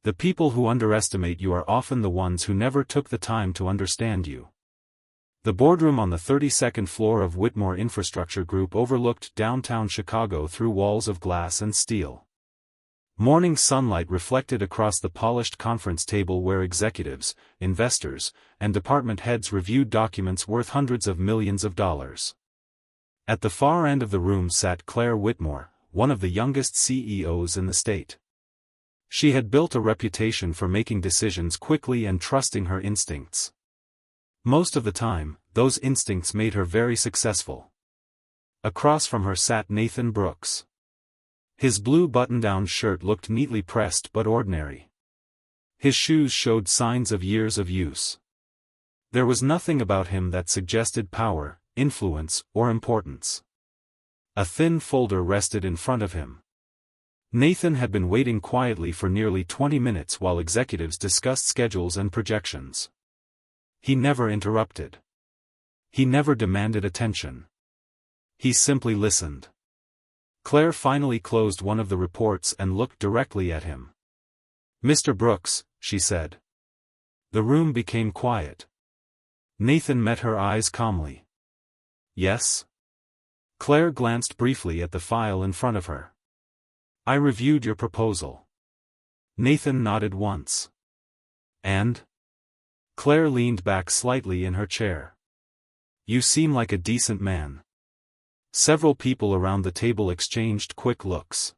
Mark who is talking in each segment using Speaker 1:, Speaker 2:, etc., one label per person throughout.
Speaker 1: The people who underestimate you are often the ones who never took the time to understand you. The boardroom on the 32nd floor of Whitmore Infrastructure Group overlooked downtown Chicago through walls of glass and steel. Morning sunlight reflected across the polished conference table where executives, investors, and department heads reviewed documents worth hundreds of millions of dollars. At the far end of the room sat Claire Whitmore, one of the youngest CEOs in the state. She had built a reputation for making decisions quickly and trusting her instincts. Most of the time, those instincts made her very successful. Across from her sat Nathan Brooks. His blue button-down shirt looked neatly pressed but ordinary. His shoes showed signs of years of use. There was nothing about him that suggested power, influence, or importance. A thin folder rested in front of him. Nathan had been waiting quietly for nearly 20 minutes while executives discussed schedules and projections. He never interrupted. He never demanded attention. He simply listened. Claire finally closed one of the reports and looked directly at him. "Mr. Brooks," she said. The room became quiet. Nathan met her eyes calmly. "Yes?" Claire glanced briefly at the file in front of her. "I reviewed your proposal." Nathan nodded once. "And?" Claire leaned back slightly in her chair. "You seem like a decent man." Several people around the table exchanged quick looks.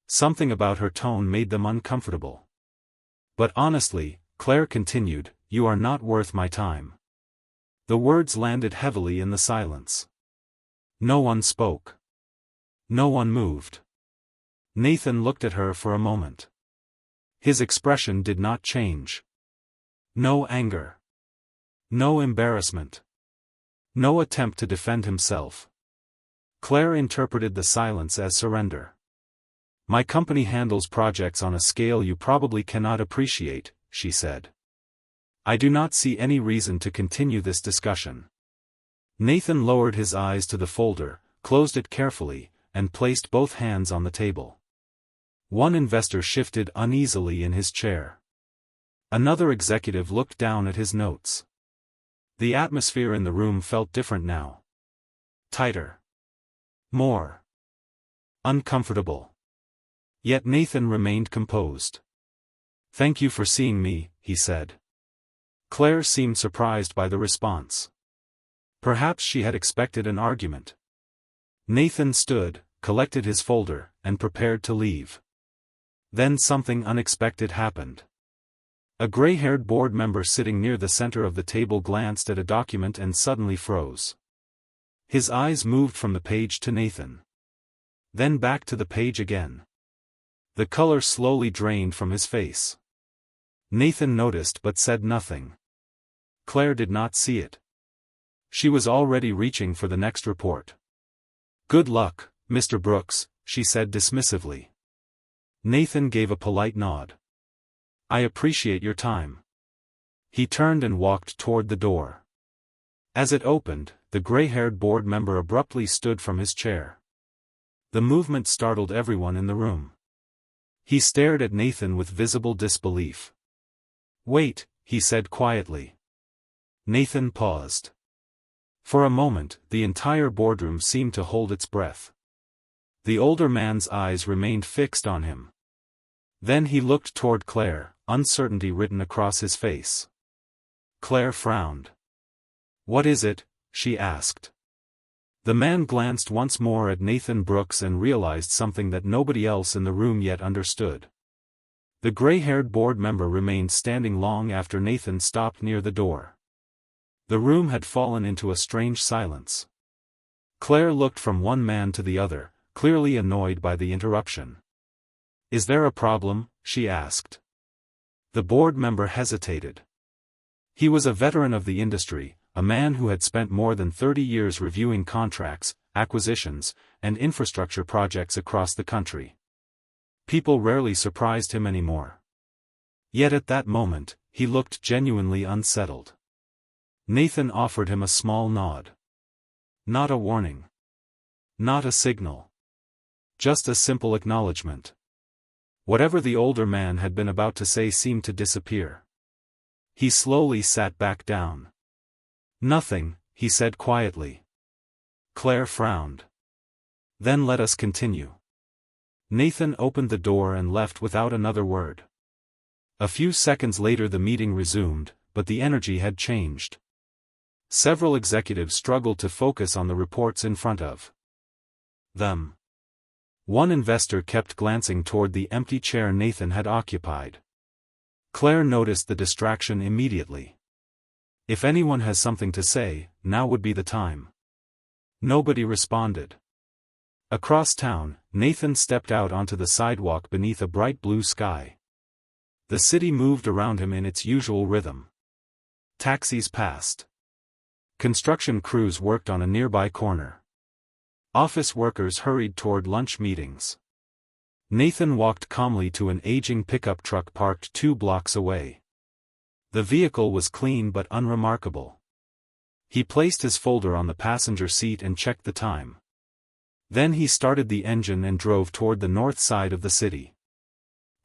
Speaker 1: Something about her tone made them uncomfortable. "But honestly," Claire continued, "you are not worth my time." The words landed heavily in the silence. No one spoke. No one moved. Nathan looked at her for a moment. His expression did not change. No anger. No embarrassment. No attempt to defend himself. Claire interpreted the silence as surrender. "My company handles projects on a scale you probably cannot appreciate," she said. "I do not see any reason to continue this discussion." Nathan lowered his eyes to the folder, closed it carefully, and placed both hands on the table. One investor shifted uneasily in his chair. Another executive looked down at his notes. The atmosphere in the room felt different now. Tighter. More uncomfortable. Yet Nathan remained composed. "Thank you for seeing me," he said. Claire seemed surprised by the response. Perhaps she had expected an argument. Nathan stood, collected his folder, and prepared to leave. Then something unexpected happened. A gray-haired board member sitting near the center of the table glanced at a document and suddenly froze. His eyes moved from the page to Nathan. Then back to the page again. The color slowly drained from his face. Nathan noticed but said nothing. Claire did not see it. She was already reaching for the next report. "Good luck, Mr. Brooks," she said dismissively. Nathan gave a polite nod. "I appreciate your time." He turned and walked toward the door. As it opened, the gray-haired board member abruptly stood from his chair. The movement startled everyone in the room. He stared at Nathan with visible disbelief. "Wait," he said quietly. Nathan paused. For a moment, the entire boardroom seemed to hold its breath. The older man's eyes remained fixed on him. Then he looked toward Claire, uncertainty written across his face. Claire frowned. "What is it?" she asked. The man glanced once more at Nathan Brooks and realized something that nobody else in the room yet understood. The gray-haired board member remained standing long after Nathan stopped near the door. The room had fallen into a strange silence. Claire looked from one man to the other, clearly annoyed by the interruption. "Is there a problem?" she asked. The board member hesitated. He was a veteran of the industry, a man who had spent more than 30 years reviewing contracts, acquisitions, and infrastructure projects across the country. People rarely surprised him anymore. Yet at that moment, he looked genuinely unsettled. Nathan offered him a small nod. Not a warning. Not a signal. Just a simple acknowledgement. Whatever the older man had been about to say seemed to disappear. He slowly sat back down. "Nothing," he said quietly. Claire frowned. "Then let us continue." Nathan opened the door and left without another word. A few seconds later the meeting resumed, but the energy had changed. Several executives struggled to focus on the reports in front of them. One investor kept glancing toward the empty chair Nathan had occupied. Claire noticed the distraction immediately. If anyone has something to say, now would be the time. Nobody responded. Across town, Nathan stepped out onto the sidewalk beneath a bright blue sky. The city moved around him in its usual rhythm. Taxis passed. Construction crews worked on a nearby corner. Office workers hurried toward lunch meetings. Nathan walked calmly to an aging pickup truck parked 2 blocks away. The vehicle was clean but unremarkable. He placed his folder on the passenger seat and checked the time. Then he started the engine and drove toward the north side of the city.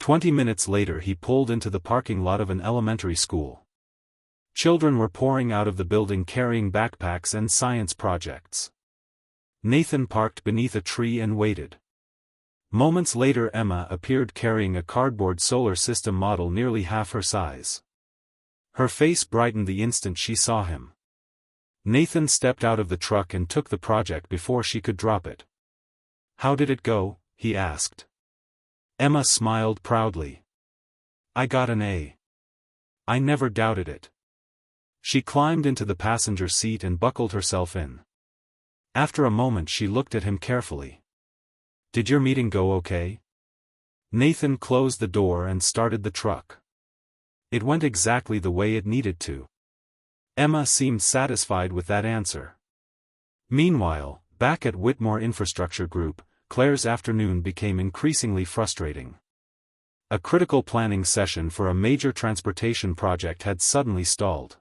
Speaker 1: 20 minutes later he pulled into the parking lot of an elementary school. Children were pouring out of the building carrying backpacks and science projects. Nathan parked beneath a tree and waited. Moments later Emma appeared carrying a cardboard solar system model nearly half her size. Her face brightened the instant she saw him. Nathan stepped out of the truck and took the project before she could drop it. "How did it go?" he asked. Emma smiled proudly. "I got an A. I never doubted it." She climbed into the passenger seat and buckled herself in. After a moment she looked at him carefully. "Did your meeting go okay?" Nathan closed the door and started the truck. "It went exactly the way it needed to." Emma seemed satisfied with that answer. Meanwhile, back at Whitmore Infrastructure Group, Claire's afternoon became increasingly frustrating. A critical planning session for a major transportation project had suddenly stalled.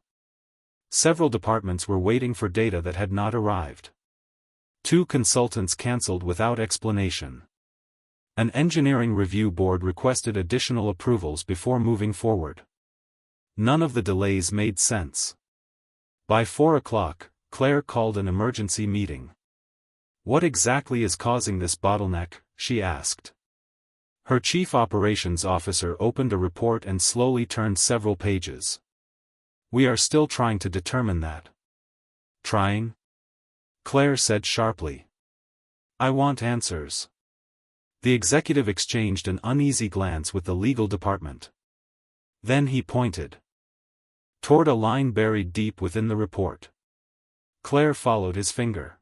Speaker 1: Several departments were waiting for data that had not arrived. 2 consultants cancelled without explanation. An engineering review board requested additional approvals before moving forward. None of the delays made sense. By 4 o'clock, Claire called an emergency meeting. "What exactly is causing this bottleneck?" she asked. Her chief operations officer opened a report and slowly turned several pages. "We are still trying to determine that." "Trying?" Claire said sharply. "I want answers." The executive exchanged an uneasy glance with the legal department. Then he pointed toward a line buried deep within the report. Claire followed his finger.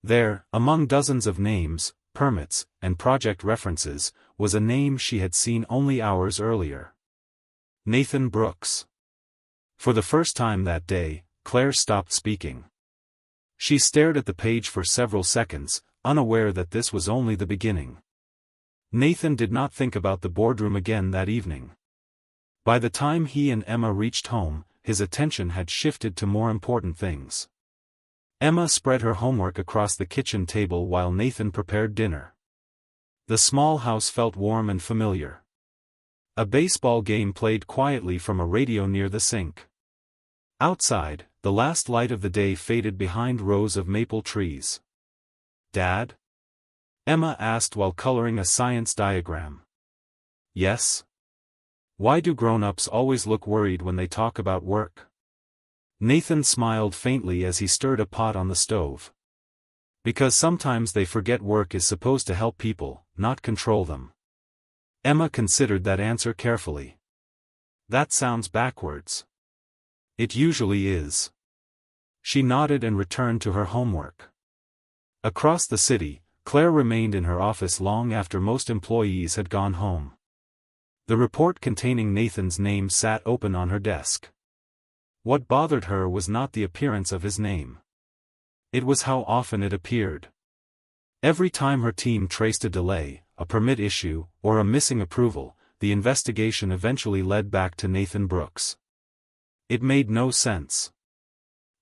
Speaker 1: There, among dozens of names, permits, and project references, was a name she had seen only hours earlier. Nathan Brooks. For the first time that day, Claire stopped speaking. She stared at the page for several seconds, unaware that this was only the beginning. Nathan did not think about the boardroom again that evening. By the time he and Emma reached home, his attention had shifted to more important things. Emma spread her homework across the kitchen table while Nathan prepared dinner. The small house felt warm and familiar. A baseball game played quietly from a radio near the sink. Outside, the last light of the day faded behind rows of maple trees. "Dad?" Emma asked while coloring a science diagram. "Yes?" "Why do grown-ups always look worried when they talk about work?" Nathan smiled faintly as he stirred a pot on the stove. "Because sometimes they forget work is supposed to help people, not control them." Emma considered that answer carefully. "That sounds backwards." "It usually is." She nodded and returned to her homework. Across the city, Claire remained in her office long after most employees had gone home. The report containing Nathan's name sat open on her desk. What bothered her was not the appearance of his name. It was how often it appeared. Every time her team traced a delay, a permit issue, or a missing approval, the investigation eventually led back to Nathan Brooks. It made no sense.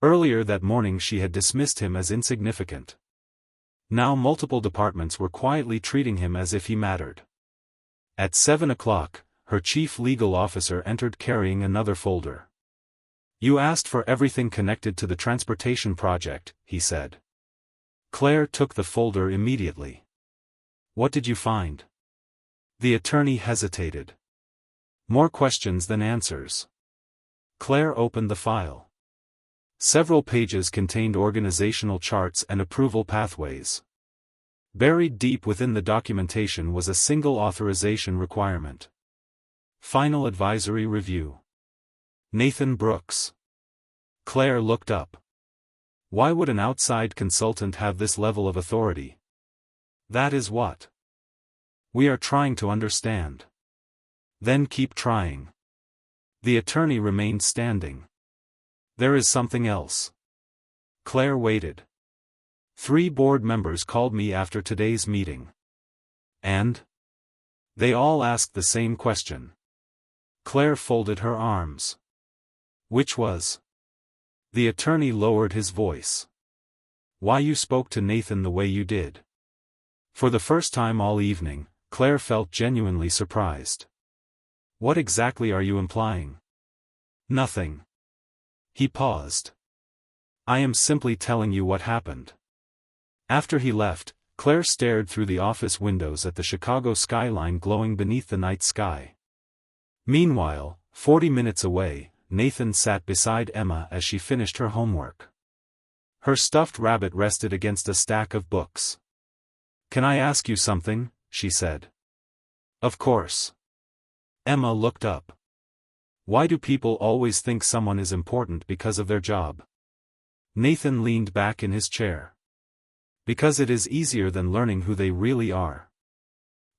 Speaker 1: Earlier that morning she had dismissed him as insignificant. Now multiple departments were quietly treating him as if he mattered. At 7 o'clock, her chief legal officer entered carrying another folder. "You asked for everything connected to the transportation project," he said. Claire took the folder immediately. "What did you find?" The attorney hesitated. "More questions than answers." Claire opened the file. Several pages contained organizational charts and approval pathways. Buried deep within the documentation was a single authorization requirement. Final advisory review. Nathan Brooks. Claire looked up. Why would an outside consultant have this level of authority? That is what we are trying to understand. Then keep trying. The attorney remained standing. There is something else. Claire waited. 3 board members called me after today's meeting. And? They all asked the same question. Claire folded her arms. Which was? The attorney lowered his voice. Why you spoke to Nathan the way you did. For the first time all evening, Claire felt genuinely surprised. What exactly are you implying? Nothing. He paused. I am simply telling you what happened. After he left, Claire stared through the office windows at the Chicago skyline glowing beneath the night sky. Meanwhile, 40 minutes away, Nathan sat beside Emma as she finished her homework. Her stuffed rabbit rested against a stack of books. Can I ask you something? She said. Of course. Emma looked up. Why do people always think someone is important because of their job? Nathan leaned back in his chair. Because it is easier than learning who they really are.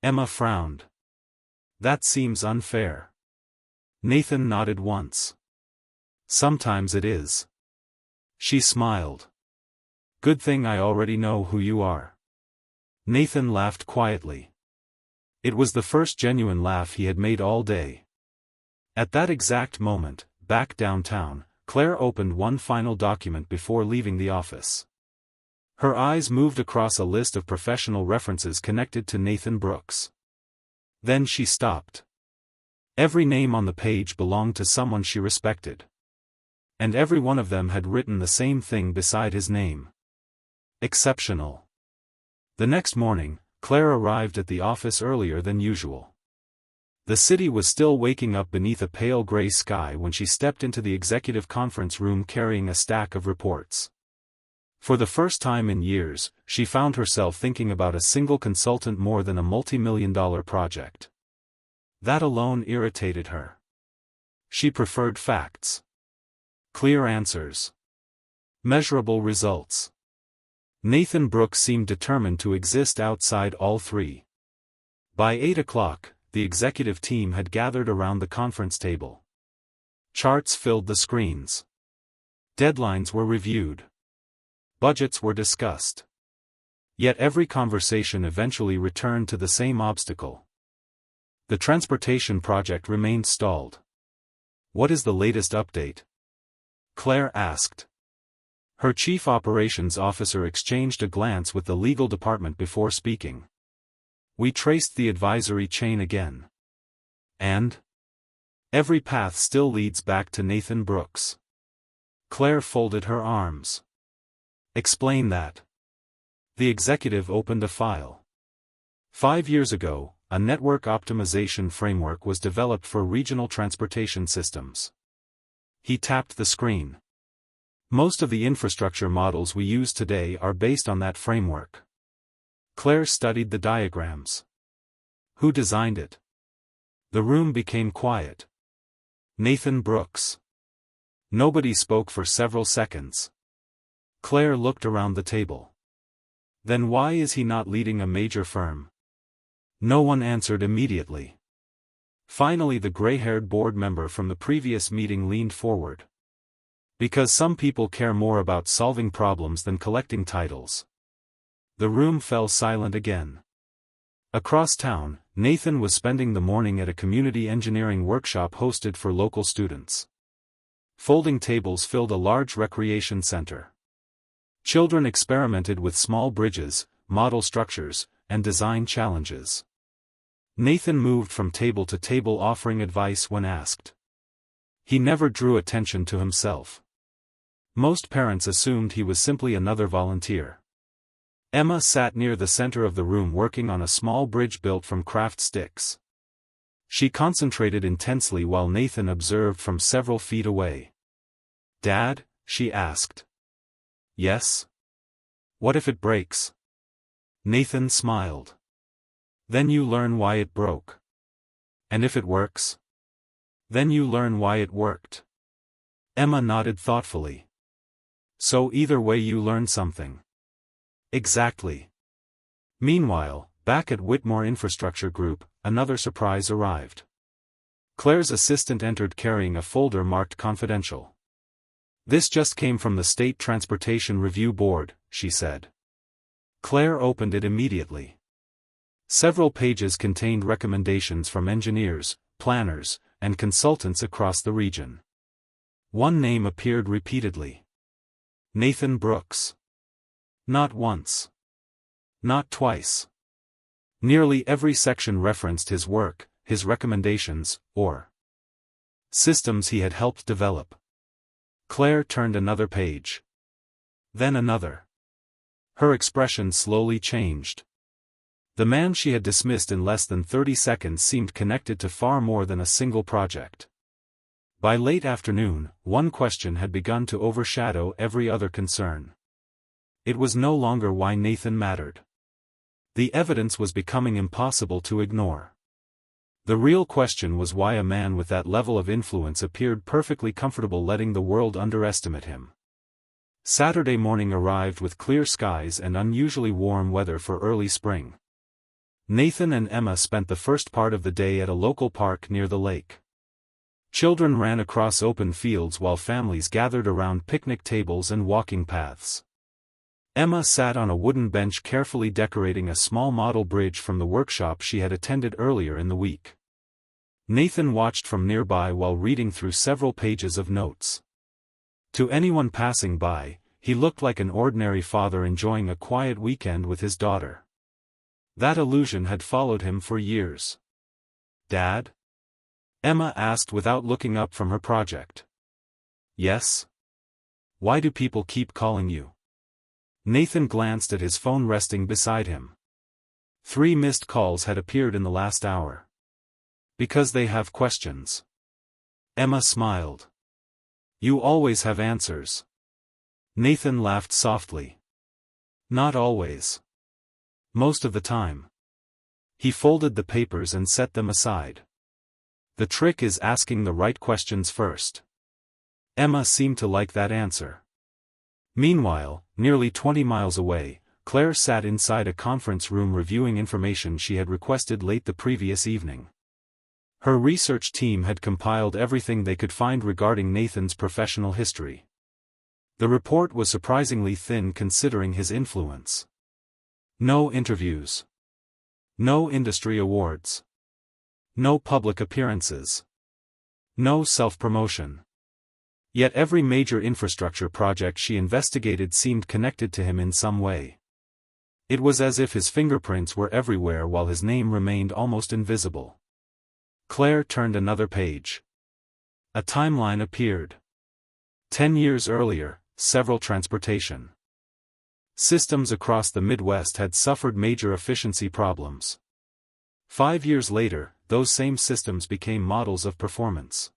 Speaker 1: Emma frowned. That seems unfair. Nathan nodded once. Sometimes it is. She smiled. Good thing I already know who you are. Nathan laughed quietly. It was the first genuine laugh he had made all day. At that exact moment, back downtown, Claire opened one final document before leaving the office. Her eyes moved across a list of professional references connected to Nathan Brooks. Then she stopped. Every name on the page belonged to someone she respected. And every one of them had written the same thing beside his name. Exceptional. The next morning, Claire arrived at the office earlier than usual. The city was still waking up beneath a pale gray sky when she stepped into the executive conference room carrying a stack of reports. For the first time in years, she found herself thinking about a single consultant more than a multi-million-dollar project. That alone irritated her. She preferred facts. Clear answers. Measurable results. Nathan Brooks seemed determined to exist outside all three. By 8 o'clock, the executive team had gathered around the conference table. Charts filled the screens. Deadlines were reviewed. Budgets were discussed. Yet every conversation eventually returned to the same obstacle. The transportation project remained stalled. What is the latest update? Claire asked. Her chief operations officer exchanged a glance with the legal department before speaking. We traced the advisory chain again. And? Every path still leads back to Nathan Brooks. Claire folded her arms. Explain that. The executive opened a file. 5 years ago, a network optimization framework was developed for regional transportation systems. He tapped the screen. Most of the infrastructure models we use today are based on that framework. Claire studied the diagrams. Who designed it? The room became quiet. Nathan Brooks. Nobody spoke for several seconds. Claire looked around the table. Then why is he not leading a major firm? No one answered immediately. Finally, the gray-haired board member from the previous meeting leaned forward. Because some people care more about solving problems than collecting titles. The room fell silent again. Across town, Nathan was spending the morning at a community engineering workshop hosted for local students. Folding tables filled a large recreation center. Children experimented with small bridges, model structures, and design challenges. Nathan moved from table to table offering advice when asked. He never drew attention to himself. Most parents assumed he was simply another volunteer. Emma sat near the center of the room working on a small bridge built from craft sticks. She concentrated intensely while Nathan observed from several feet away. "Dad?" she asked. "Yes? What if it breaks?" Nathan smiled. "Then you learn why it broke. And if it works? Then you learn why it worked." Emma nodded thoughtfully. "So either way you learn something." "Exactly." Meanwhile, back at Whitmore Infrastructure Group, another surprise arrived. Claire's assistant entered carrying a folder marked confidential. "This just came from the State Transportation Review Board," she said. Claire opened it immediately. Several pages contained recommendations from engineers, planners, and consultants across the region. One name appeared repeatedly. Nathan Brooks. Not once. Not twice. Nearly every section referenced his work, his recommendations, or systems he had helped develop. Claire turned another page. Then another. Her expression slowly changed. The man she had dismissed in less than 30 seconds seemed connected to far more than a single project. By late afternoon, one question had begun to overshadow every other concern. It was no longer why Nathan mattered. The evidence was becoming impossible to ignore. The real question was why a man with that level of influence appeared perfectly comfortable letting the world underestimate him. Saturday morning arrived with clear skies and unusually warm weather for early spring. Nathan and Emma spent the first part of the day at a local park near the lake. Children ran across open fields while families gathered around picnic tables and walking paths. Emma sat on a wooden bench carefully decorating a small model bridge from the workshop she had attended earlier in the week. Nathan watched from nearby while reading through several pages of notes. To anyone passing by, he looked like an ordinary father enjoying a quiet weekend with his daughter. That illusion had followed him for years. "Dad?" Emma asked without looking up from her project. "Yes? Why do people keep calling you?" Nathan glanced at his phone resting beside him. 3 missed calls had appeared in the last hour. "Because they have questions." Emma smiled. "You always have answers." Nathan laughed softly. "Not always. Most of the time." He folded the papers and set them aside. "The trick is asking the right questions first." Emma seemed to like that answer. Meanwhile, nearly 20 miles away, Claire sat inside a conference room reviewing information she had requested late the previous evening. Her research team had compiled everything they could find regarding Nathan's professional history. The report was surprisingly thin considering his influence. No interviews. No industry awards. No public appearances. No self-promotion. Yet every major infrastructure project she investigated seemed connected to him in some way. It was as if his fingerprints were everywhere while his name remained almost invisible. Claire turned another page. A timeline appeared. 10 years earlier, several transportation systems across the Midwest had suffered major efficiency problems. 5 years later, those same systems became models of performance.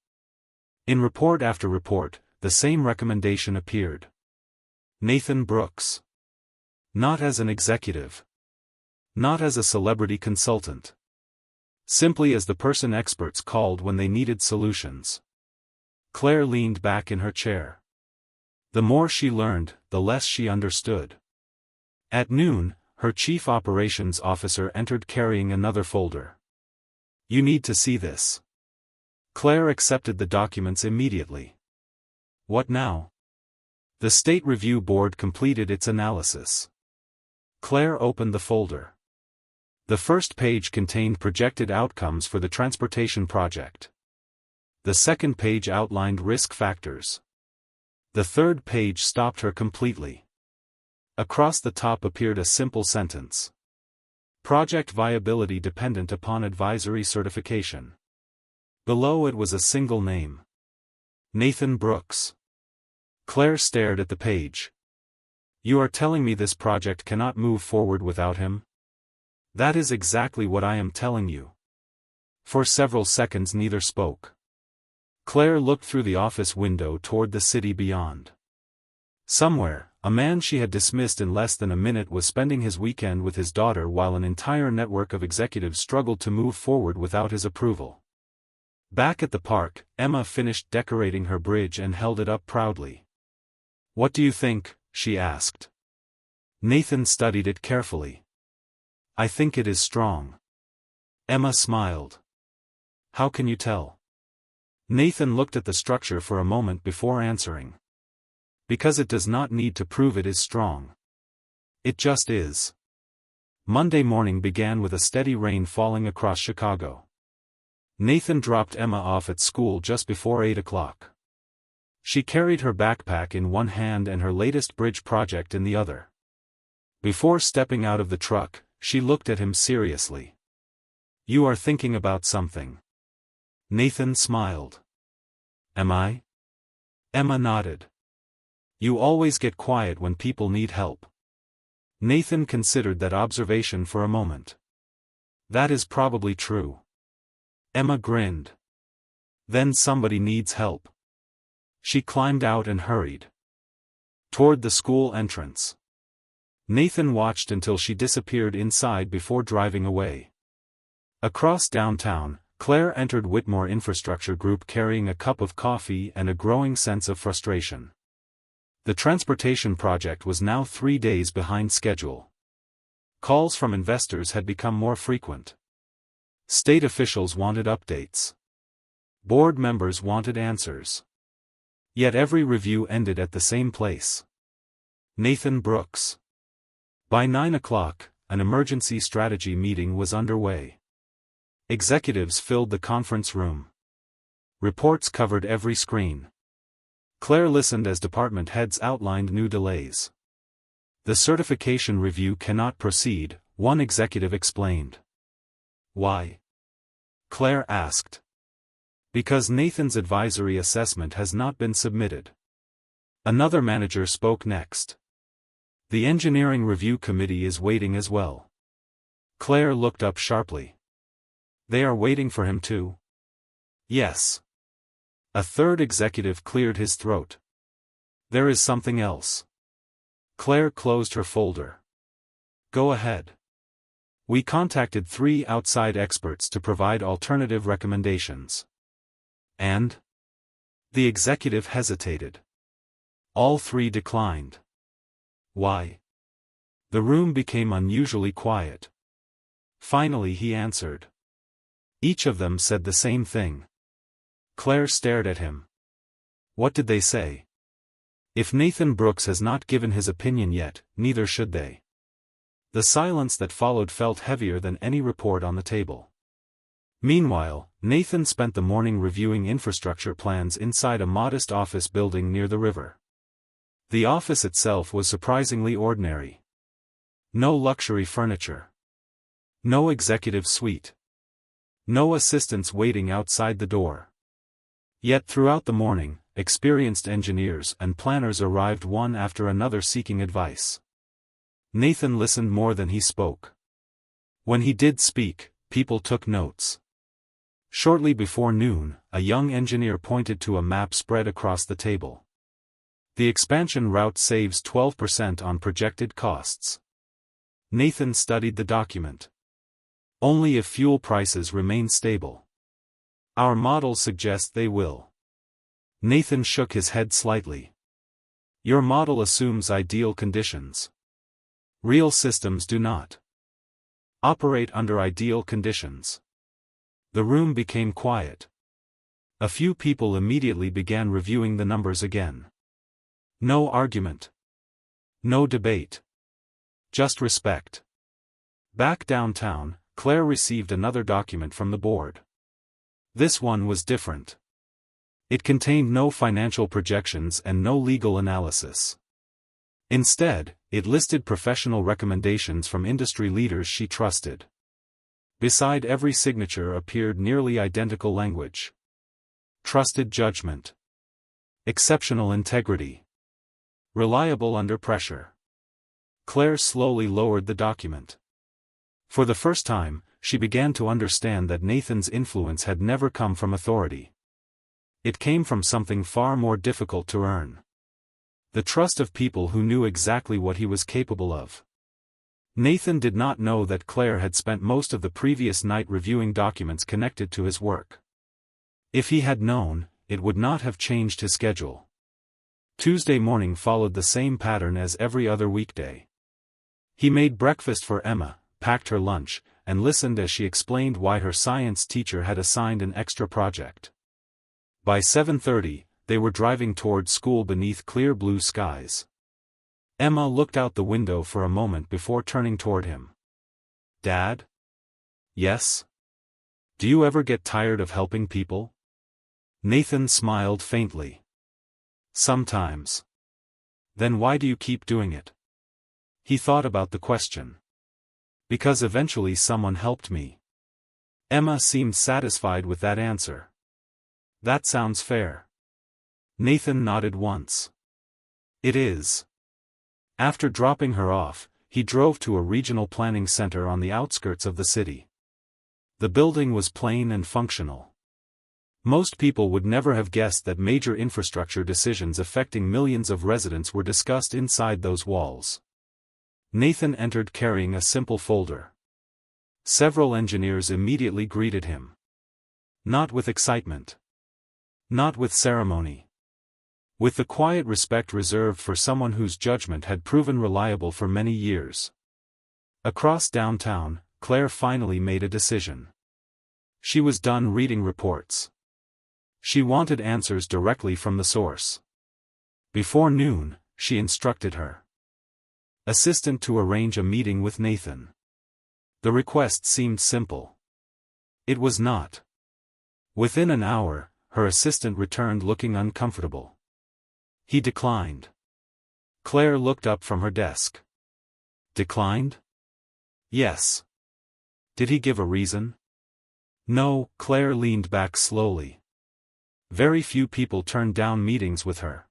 Speaker 1: In report after report, the same recommendation appeared. Nathan Brooks. Not as an executive. Not as a celebrity consultant. Simply as the person experts called when they needed solutions. Claire leaned back in her chair. The more she learned, the less she understood. At noon, her chief operations officer entered carrying another folder. "You need to see this." Claire accepted the documents immediately. "What now?" The State Review Board completed its analysis. Claire opened the folder. The first page contained projected outcomes for the transportation project. The second page outlined risk factors. The third page stopped her completely. Across the top appeared a simple sentence. Project viability dependent upon advisory certification. Below it was a single name. Nathan Brooks. Claire stared at the page. You are telling me this project cannot move forward without him? That is exactly what I am telling you. For several seconds neither spoke. Claire looked through the office window toward the city beyond. Somewhere, a man she had dismissed in less than a minute was spending his weekend with his daughter while an entire network of executives struggled to move forward without his approval. Back at the park, Emma finished decorating her bridge and held it up proudly. What do you think? She asked. Nathan studied it carefully. I think it is strong. Emma smiled. How can you tell? Nathan looked at the structure for a moment before answering. Because it does not need to prove it is strong. It just is. Monday morning began with a steady rain falling across Chicago. Nathan dropped Emma off at school just before 8 o'clock. She carried her backpack in one hand and her latest bridge project in the other. Before stepping out of the truck, she looked at him seriously. You are thinking about something. Nathan smiled. Am I? Emma nodded. You always get quiet when people need help. Nathan considered that observation for a moment. That is probably true. Emma grinned. Then somebody needs help. She climbed out and hurried toward the school entrance. Nathan watched until she disappeared inside before driving away. Across downtown, Claire entered Whitmore Infrastructure Group carrying a cup of coffee and a growing sense of frustration. The transportation project was now 3 days behind schedule. Calls from investors had become more frequent. State officials wanted updates. Board members wanted answers. Yet every review ended at the same place. Nathan Brooks. By 9 o'clock, an emergency strategy meeting was underway. Executives filled the conference room. Reports covered every screen. Claire listened as department heads outlined new delays. The certification review cannot proceed, one executive explained. Why? Claire asked. Because Nathan's advisory assessment has not been submitted. Another manager spoke next. The engineering review committee is waiting as well. Claire looked up sharply. They are waiting for him too? Yes. A third executive cleared his throat. There is something else. Claire closed her folder. Go ahead. We contacted 3 outside experts to provide alternative recommendations. And? The executive hesitated. All 3 declined. Why? The room became unusually quiet. Finally he answered. Each of them said the same thing. Claire stared at him. What did they say? If Nathan Brooks has not given his opinion yet, neither should they. The silence that followed felt heavier than any report on the table. Meanwhile, Nathan spent the morning reviewing infrastructure plans inside a modest office building near the river. The office itself was surprisingly ordinary. No luxury furniture. No executive suite. No assistants waiting outside the door. Yet throughout the morning, experienced engineers and planners arrived one after another seeking advice. Nathan listened more than he spoke. When he did speak, people took notes. Shortly before noon, a young engineer pointed to a map spread across the table. The expansion route saves 12% on projected costs. Nathan studied the document. Only if fuel prices remain stable. Our models suggest they will. Nathan shook his head slightly. Your model assumes ideal conditions. Real systems do not operate under ideal conditions. The room became quiet. A few people immediately began reviewing the numbers again. No argument. No debate. Just respect. Back downtown, Claire received another document from the board. This one was different. It contained no financial projections and no legal analysis. Instead, it listed professional recommendations from industry leaders she trusted. Beside every signature appeared nearly identical language. Trusted judgment. Exceptional integrity. Reliable under pressure. Claire slowly lowered the document. For the first time, she began to understand that Nathan's influence had never come from authority. It came from something far more difficult to earn. The trust of people who knew exactly what he was capable of. Nathan did not know that Claire had spent most of the previous night reviewing documents connected to his work. If he had known, it would not have changed his schedule. Tuesday morning followed the same pattern as every other weekday. He made breakfast for Emma, packed her lunch, and listened as she explained why her science teacher had assigned an extra project. By 7:30, they were driving toward school beneath clear blue skies. Emma looked out the window for a moment before turning toward him. "Dad?" "Yes?" "Do you ever get tired of helping people?" Nathan smiled faintly. "Sometimes." "Then why do you keep doing it?" He thought about the question. "Because eventually someone helped me." Emma seemed satisfied with that answer. "That sounds fair." Nathan nodded once. "It is." After dropping her off, he drove to a regional planning center on the outskirts of the city. The building was plain and functional. Most people would never have guessed that major infrastructure decisions affecting millions of residents were discussed inside those walls. Nathan entered carrying a simple folder. Several engineers immediately greeted him. Not with excitement. Not with ceremony. With the quiet respect reserved for someone whose judgment had proven reliable for many years. Across downtown, Claire finally made a decision. She was done reading reports. She wanted answers directly from the source. Before noon, she instructed her assistant to arrange a meeting with Nathan. The request seemed simple. It was not. Within an hour, her assistant returned looking uncomfortable. He declined. Claire looked up from her desk. Declined? Yes. Did he give a reason? No. Claire leaned back slowly. Very few people turned down meetings with her.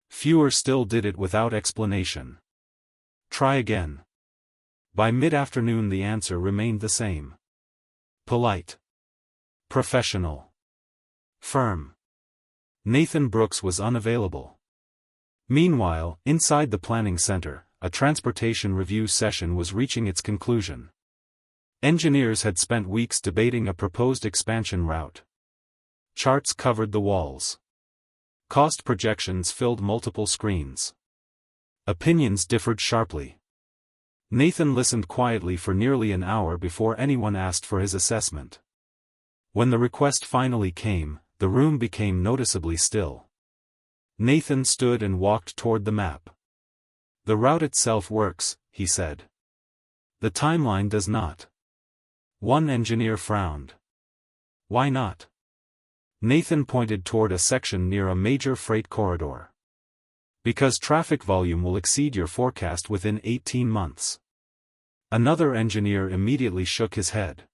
Speaker 1: Fewer still did it without explanation. Try again. By mid-afternoon the answer remained the same. Polite. Professional. Firm. Nathan Brooks was unavailable. Meanwhile, inside the planning center, a transportation review session was reaching its conclusion. Engineers had spent weeks debating a proposed expansion route. Charts covered the walls. Cost projections filled multiple screens. Opinions differed sharply. Nathan listened quietly for nearly an hour before anyone asked for his assessment. When the request finally came, the room became noticeably still. Nathan stood and walked toward the map. "The route itself works," he said. "The timeline does not." One engineer frowned. "Why not?" Nathan pointed toward a section near a major freight corridor. "Because traffic volume will exceed your forecast within 18 months. Another engineer immediately shook his head.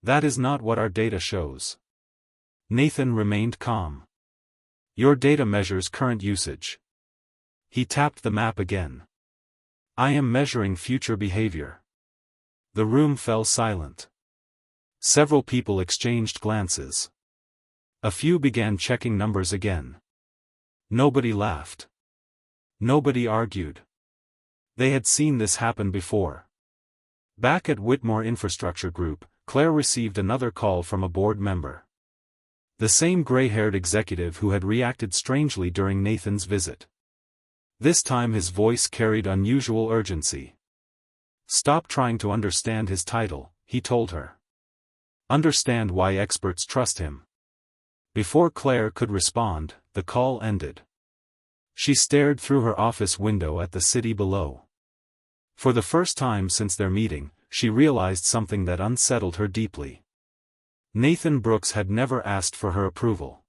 Speaker 1: "That is not what our data shows." Nathan remained calm. "Your data measures current usage." He tapped the map again. "I am measuring future behavior." The room fell silent. Several people exchanged glances. A few began checking numbers again. Nobody laughed. Nobody argued. They had seen this happen before. Back at Whitmore Infrastructure Group, Claire received another call from a board member. The same gray-haired executive who had reacted strangely during Nathan's visit. This time his voice carried unusual urgency. "Stop trying to understand his title," he told her. "Understand why experts trust him." Before Claire could respond, the call ended. She stared through her office window at the city below. For the first time since their meeting, she realized something that unsettled her deeply. Nathan Brooks had never asked for her approval.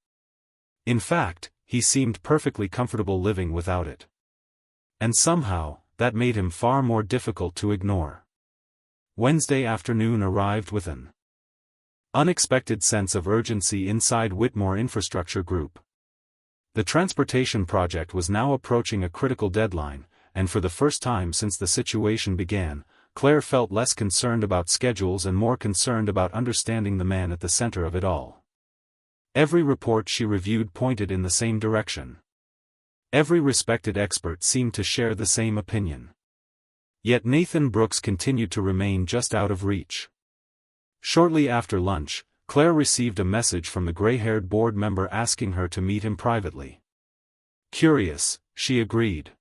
Speaker 1: In fact, he seemed perfectly comfortable living without it. And somehow, that made him far more difficult to ignore. Wednesday afternoon arrived with an unexpected sense of urgency inside Whitmore Infrastructure Group. The transportation project was now approaching a critical deadline, and for the first time since the situation began, Claire felt less concerned about schedules and more concerned about understanding the man at the center of it all. Every report she reviewed pointed in the same direction. Every respected expert seemed to share the same opinion. Yet Nathan Brooks continued to remain just out of reach. Shortly after lunch, Claire received a message from the gray-haired board member asking her to meet him privately. Curious, she agreed.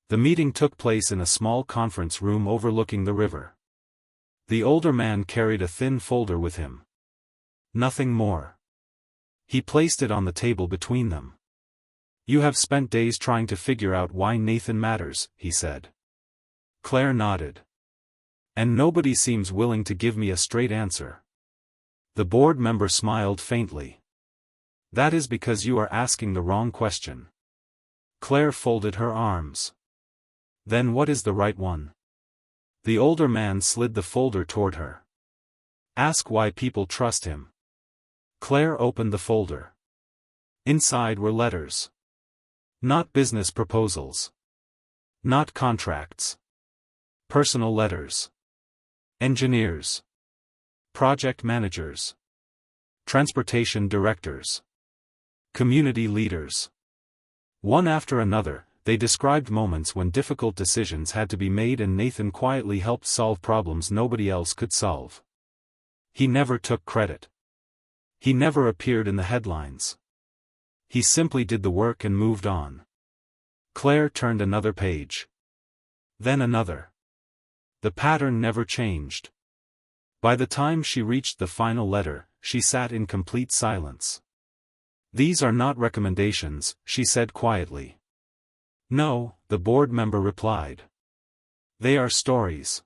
Speaker 1: The meeting took place in a small conference room overlooking the river. The older man carried a thin folder with him. Nothing more. He placed it on the table between them. You have spent days trying to figure out why Nathan matters, he said. Claire nodded. And nobody seems willing to give me a straight answer. The board member smiled faintly. That is because you are asking the wrong question. Claire folded her arms. Then what is the right one? The older man slid the folder toward her. Ask why people trust him. Claire opened the folder. Inside were letters. Not business proposals. Not contracts. Personal letters. Engineers. Project managers. Transportation directors. Community leaders. One after another, they described moments when difficult decisions had to be made and Nathan quietly helped solve problems nobody else could solve. He never took credit. He never appeared in the headlines. He simply did the work and moved on. Claire turned another page. Then another. The pattern never changed. By the time she reached the final letter, she sat in complete silence. These are not recommendations, she said quietly. No, the board member replied. They are stories.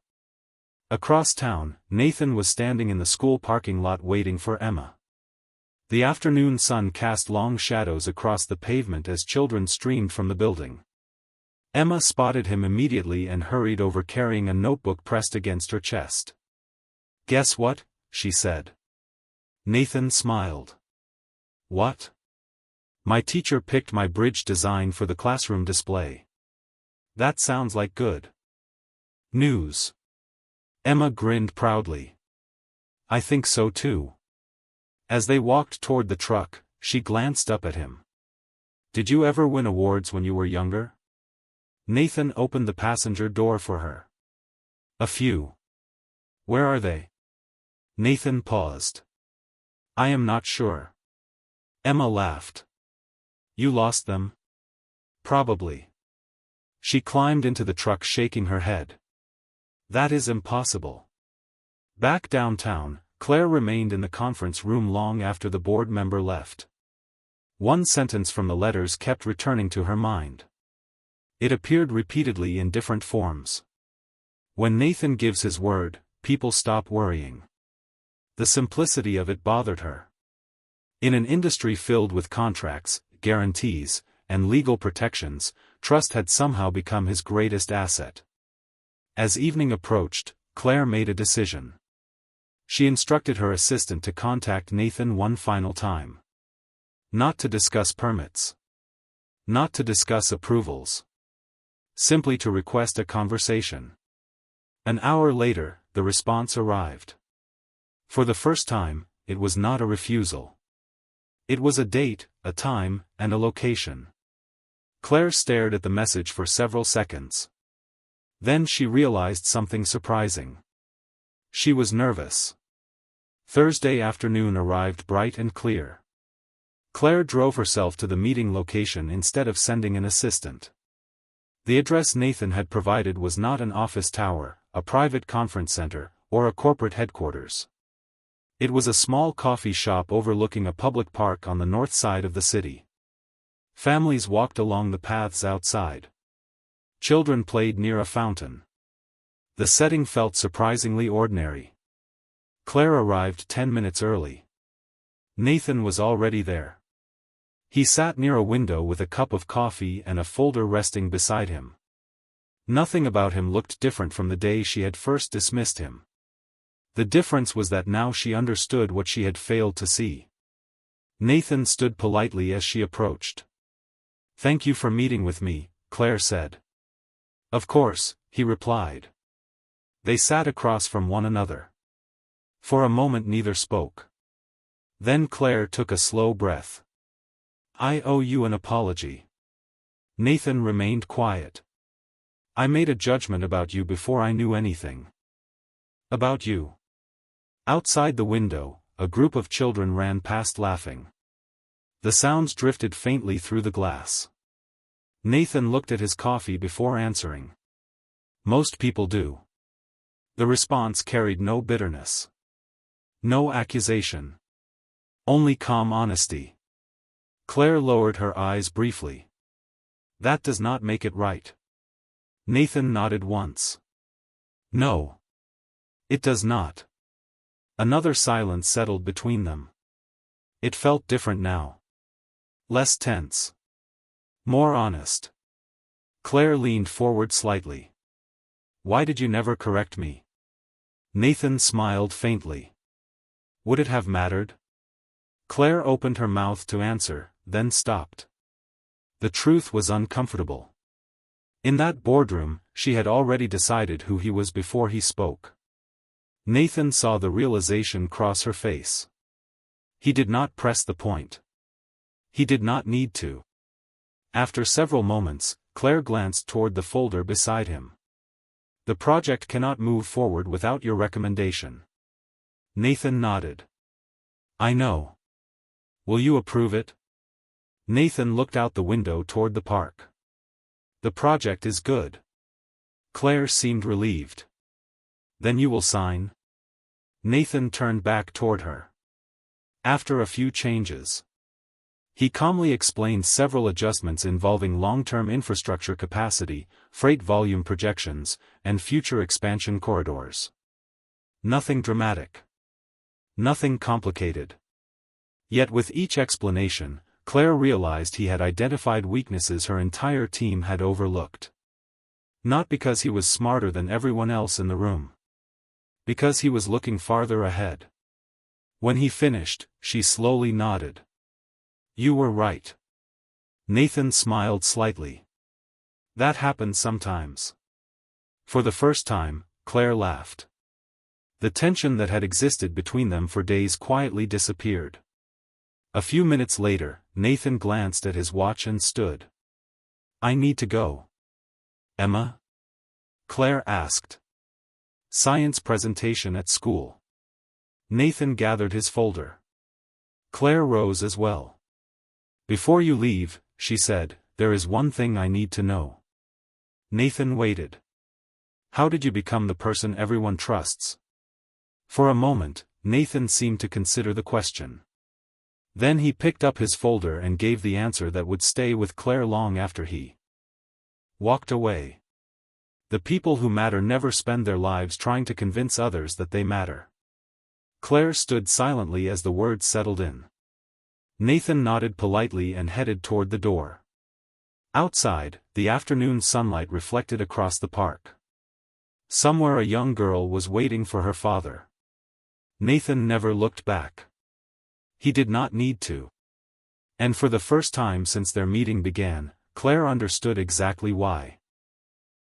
Speaker 1: Across town, Nathan was standing in the school parking lot waiting for Emma. The afternoon sun cast long shadows across the pavement as children streamed from the building. Emma spotted him immediately and hurried over carrying a notebook pressed against her chest. Guess what? She said. Nathan smiled. What? My teacher picked my bridge design for the classroom display. That sounds like good news. Emma grinned proudly. I think so too. As they walked toward the truck, she glanced up at him. Did you ever win awards when you were younger? Nathan opened the passenger door for her. A few. Where are they? Nathan paused. I am not sure. Emma laughed. You lost them? Probably. She climbed into the truck shaking her head. That is impossible. Back downtown, Claire remained in the conference room long after the board member left. One sentence from the letters kept returning to her mind. It appeared repeatedly in different forms. When Nathan gives his word, people stop worrying. The simplicity of it bothered her. In an industry filled with contracts, guarantees, and legal protections, trust had somehow become his greatest asset. As evening approached, Claire made a decision. She instructed her assistant to contact Nathan one final time. Not to discuss permits. Not to discuss approvals. Simply to request a conversation. An hour later, the response arrived. For the first time, it was not a refusal. It was a date, a time, and a location. Claire stared at the message for several seconds. Then she realized something surprising. She was nervous. Thursday afternoon arrived bright and clear. Claire drove herself to the meeting location instead of sending an assistant. The address Nathan had provided was not an office tower, a private conference center, or a corporate headquarters. It was a small coffee shop overlooking a public park on the north side of the city. Families walked along the paths outside. Children played near a fountain. The setting felt surprisingly ordinary. Claire arrived 10 minutes early. Nathan was already there. He sat near a window with a cup of coffee and a folder resting beside him. Nothing about him looked different from the day she had first dismissed him. The difference was that now she understood what she had failed to see. Nathan stood politely as she approached. "Thank you for meeting with me," Claire said. "Of course," he replied. They sat across from one another. For a moment neither spoke. Then Claire took a slow breath. "I owe you an apology." Nathan remained quiet. "I made a judgment about you before I knew anything." "About you?" Outside the window, a group of children ran past laughing. The sounds drifted faintly through the glass. Nathan looked at his coffee before answering. "Most people do." The response carried no bitterness. No accusation. Only calm honesty. Claire lowered her eyes briefly. "That does not make it right." Nathan nodded once. "No. It does not." Another silence settled between them. It felt different now. Less tense. More honest. Claire leaned forward slightly. "Why did you never correct me?" Nathan smiled faintly. "Would it have mattered?" Claire opened her mouth to answer, then stopped. The truth was uncomfortable. In that boardroom, she had already decided who he was before he spoke. Nathan saw the realization cross her face. He did not press the point. He did not need to. After several moments, Claire glanced toward the folder beside him. "The project cannot move forward without your recommendation." Nathan nodded. "I know. Will you approve it?" Nathan looked out the window toward the park. "The project is good." Claire seemed relieved. "Then you will sign?" Nathan turned back toward her. "After a few changes." He calmly explained several adjustments involving long-term infrastructure capacity, freight volume projections, and future expansion corridors. Nothing dramatic. Nothing complicated. Yet with each explanation, Claire realized he had identified weaknesses her entire team had overlooked. Not because he was smarter than everyone else in the room. Because he was looking farther ahead. When he finished, she slowly nodded. "You were right." Nathan smiled slightly. "That happens sometimes." For the first time, Claire laughed. The tension that had existed between them for days quietly disappeared. A few minutes later, Nathan glanced at his watch and stood. "I need to go." "Emma?" Claire asked. "Science presentation at school." Nathan gathered his folder. Claire rose as well. "Before you leave," she said, "there is one thing I need to know." Nathan waited. "How did you become the person everyone trusts?" For a moment, Nathan seemed to consider the question. Then he picked up his folder and gave the answer that would stay with Claire long after he walked away. The people who matter never spend their lives trying to convince others that they matter. Claire stood silently as the words settled in. Nathan nodded politely and headed toward the door. Outside, the afternoon sunlight reflected across the park. Somewhere a young girl was waiting for her father. Nathan never looked back. He did not need to. And for the first time since their meeting began, Claire understood exactly why.